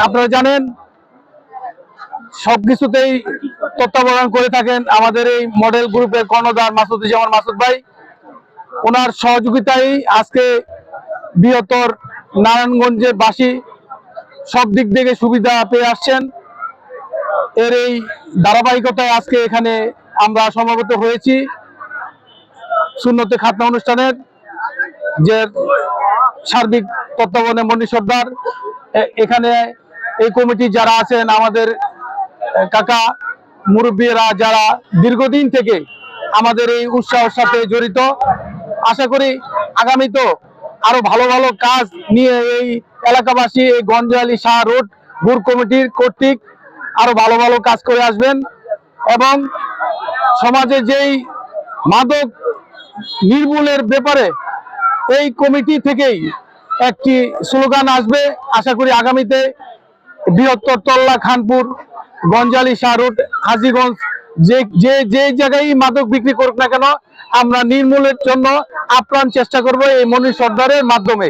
আপনারা জানেন সবকিছুতেই তত্ত্বাবধান করে থাকেন আমাদের এই মডেল গ্রুপের কর্ণধার মাসুদুজ্জামান মাসুদ ভাই। ওনার সহযোগিতায় আজকে বৃহত্তর নারায়ণগঞ্জের বাসী সব দিক থেকে সুবিধা পেয়ে আসছেন। এর এই ধারাবাহিকতায় আজকে এখানে আমরা সমবেত হয়েছি সুন্নতে খাতনা অনুষ্ঠানের, যে সার্বিক তত্ত্বাবধানে মনি সর্দার, এখানে এই কমিটি যারা আছেন আমাদের কাকা মুরব্বীরা যারা দীর্ঘদিন থেকে আমাদের এই উৎসাহের সাথে জড়িত। আশা করি আগামীতেও আরো ভালো ভালো কাজ নিয়ে এই এলাকাবাসী এই গঞ্জালি শাহ রোড বুর কমিটির কর্তৃক আরো ভালো ভালো কাজ করে আসবেন এবং সমাজে যেই মাদক নির্মূলের ব্যাপারে এই কমিটি থেকেই একটি স্লোগান আসবে। আশা করি আগামীতে বৃহত্তর তল্লা, খানপুর, গঞ্জালি শাহ রোড, হাজীগঞ্জ যে জায়গায় মাদক বিক্রি করুক না কেন আমরা নির্মূলের জন্য আপ্রাণ চেষ্টা করব এই মনির সর্দারের মাধ্যমে।